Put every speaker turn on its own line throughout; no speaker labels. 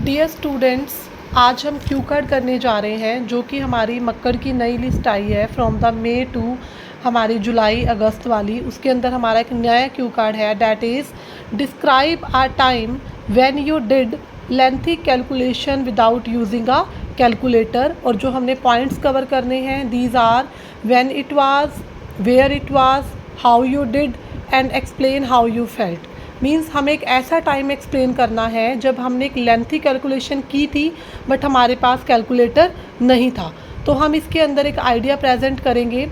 Dear students, आज हम Q card करने जा रहे हैं जो कि हमारी मक्कड़ की नई लिस्ट आई है फ्रॉम द मे टू हमारी जुलाई अगस्त वाली। उसके अंदर हमारा एक नया क्यू कार्ड है, that is describe a time when you did lengthy calculation without using a calculator. और जो हमने पॉइंट्स कवर करने हैं, these are when it was, where it was, how you did and explain how you felt. Means हमें एक ऐसा time explain करना है जब हमने एक लेंथी कैलकुलेशन की थी बट हमारे पास कैलकुलेटर नहीं था। तो हम इसके अंदर एक आइडिया प्रेजेंट करेंगे।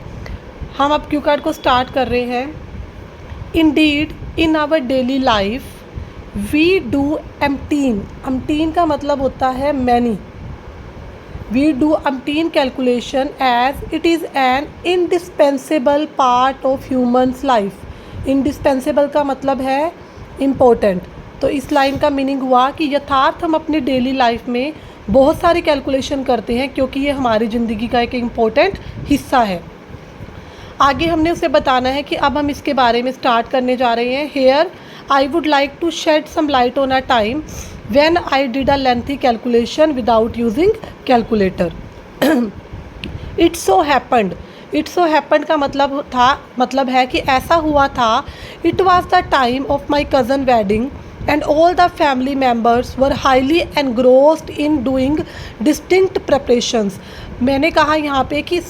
हम अब क्यू कार्ड को स्टार्ट कर रहे हैं। Indeed in our daily life we do umpteen. Umpteen का मतलब होता है many. We do umpteen calculation as it is an indispensable part of humans life. Indispensable का मतलब है इम्पोर्टेंट। तो इस लाइन का मीनिंग हुआ कि यथार्थ हम अपनी डेली लाइफ में बहुत सारी कैलकुलेशन करते हैं क्योंकि ये हमारी ज़िंदगी का एक इम्पोर्टेंट हिस्सा है। आगे हमने उसे बताना है कि अब हम इसके बारे में स्टार्ट करने जा रहे हैं। Here I would like to shed some light on a time when I did a lengthy calculation without using calculator. It's so happened. It's so happened का मतलब है कि ऐसा हुआ था। It was the time of my cousin wedding and all the family members were highly engrossed in doing distinct preparations. मैंने कहा यहाँ पे कि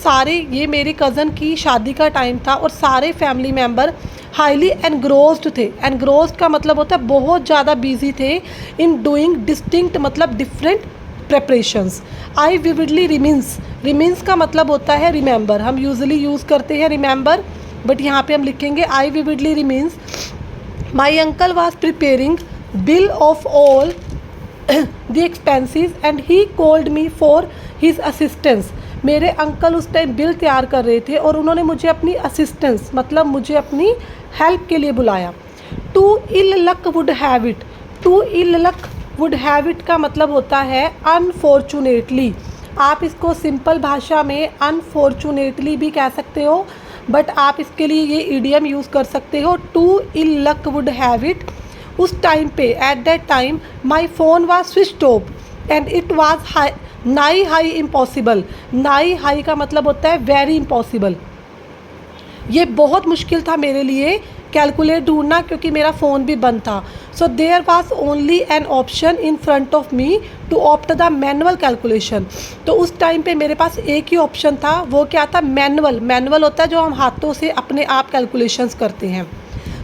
ये मेरे कज़न की शादी का टाइम था और सारे फैमिली मेम्बर हाईली एनग्रोस्ड थे। एनग्रोस्ड का मतलब होता है बहुत ज़्यादा बिजी थे। इन डूइंग डिस्टिंक्ट मतलब डिफरेंट प्रेपरेशंस। आई विविडली रिमीन्स का मतलब होता है रिमेंबर। हम यूजुअली यूज़ करते हैं रिमेंबर, बट यहाँ पे हम लिखेंगे I vividly remains. My uncle was preparing bill of all the expenses and he called me for his assistance. मेरे अंकल उस टाइम बिल तैयार कर रहे थे और उन्होंने मुझे अपनी असिस्टेंस मतलब मुझे अपनी हेल्प के लिए बुलाया। To ill luck would have it. To ill luck would have it का मतलब होता है अनफॉर्चुनेटली। आप इसको सिंपल भाषा में अनफॉर्चुनेटली भी कह सकते हो, बट आप इसके लिए ये इडियम यूज़ कर सकते हो, to ill luck would have it. उस टाइम पे at that time my phone was switched off and it was nigh high impossible. Nigh high का मतलब होता है वेरी इम्पॉसिबल। ये बहुत मुश्किल था मेरे लिए कैलकुलेट ढूंढना क्योंकि मेरा फ़ोन भी बंद था। So there was only an option in front of me to opt the manual calculation. तो उस टाइम पे मेरे पास एक ही ऑप्शन था, वो क्या था? मैनुअल। मैनुअल होता है जो हम हाथों से अपने आप कैलकुलेशंस करते हैं।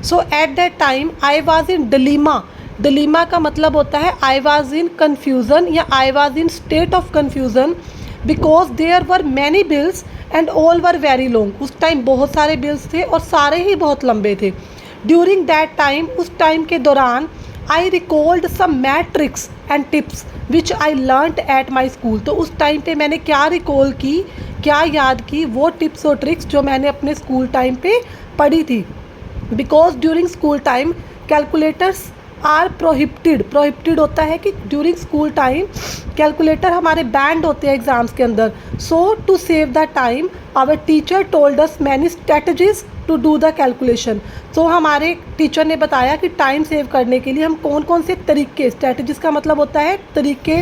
So at that time I was in dilemma. Dilemma का मतलब होता है आई वाज इन कन्फ्यूज़न या I was in state of confusion because there were many bills and all were very long. उस टाइम बहुत सारे बिल्स थे और सारे ही बहुत लंबे थे। ड्यूरिंग दैट टाइम, उस टाइम के दौरान, I recalled some math tricks and tips which I learned at my school. तो उस टाइम पे मैंने क्या रिकॉल की, क्या याद की? वो टिप्स और ट्रिक्स जो मैंने अपने स्कूल टाइम पे पढ़ी थी। Because during school time calculators are prohibited. Prohibited होता है कि ड्यूरिंग स्कूल टाइम कैलकुलेटर हमारे बैंड होते हैं एग्ज़ाम्स के अंदर। So to save the time our teacher told us many strategies to do the calculation. तो हमारे टीचर ने बताया कि टाइम सेव करने के लिए हम कौन कौन से तरीके, स्ट्रेटजीज का मतलब होता है तरीके,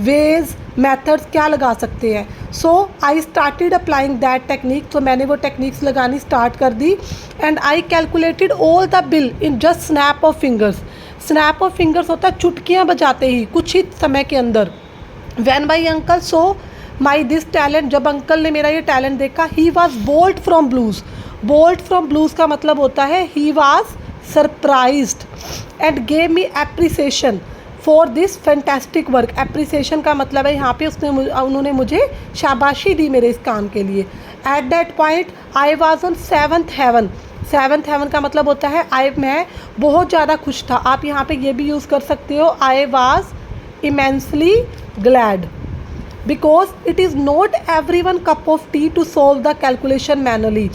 वेज, मेथड्स क्या लगा सकते हैं। So I started applying that technique. तो मैंने वो टेक्निक्स लगानी स्टार्ट कर दी। And I calculated all the bill in just snap of fingers. Snap of fingers होता है चुटकियाँ बजाते ही, कुछ ही समय के अंदर। When my uncle saw my this talent, जब अंकल ने मेरा ये टैलेंट देखा, he was bold from blues. Bold from blues का मतलब होता है he was surprised and gave me appreciation for this fantastic work. Appreciation का मतलब है यहाँ पे उन्होंने मुझे शाबाशी दी मेरे इस काम के लिए। At that point I was on seventh heaven. Seventh heaven का मतलब होता है मैं बहुत ज़्यादा खुश था। आप यहाँ पे ये भी यूज़ कर सकते हो, I was immensely glad because it is not every one cup of tea to solve the calculation manually.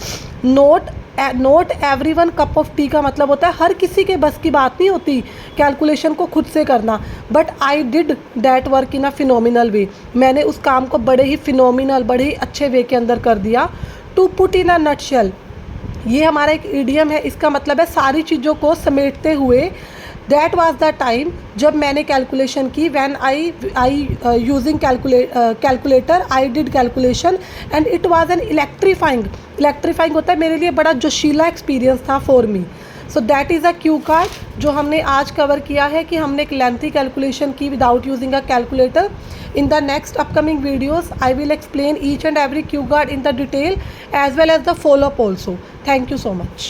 Not every one cup of tea का मतलब होता है हर किसी के बस की बात नहीं होती कैलकुलेशन को खुद से करना। But I did that work in a phenomenal way. मैंने उस काम को बड़े ही फिनोमिनल, बड़े ही अच्छे वे के अंदर कर दिया। To put in a nutshell, ये हमारा एक इडियम है। इसका मतलब है सारी चीज़ों को समेटते हुए दैट वाज द टाइम जब मैंने कैलकुलेशन की, when I using calculator I did calculation and it was an electrifying होता है मेरे लिए, बड़ा जोशीला एक्सपीरियंस था for me. So that is a Q card जो हमने आज कवर किया है कि हमने एक लेंथी कैलकुलेशन की without using a calculator. In the next upcoming videos, I will explain each and every cue card in the detail as well as the follow up also. Thank you so much.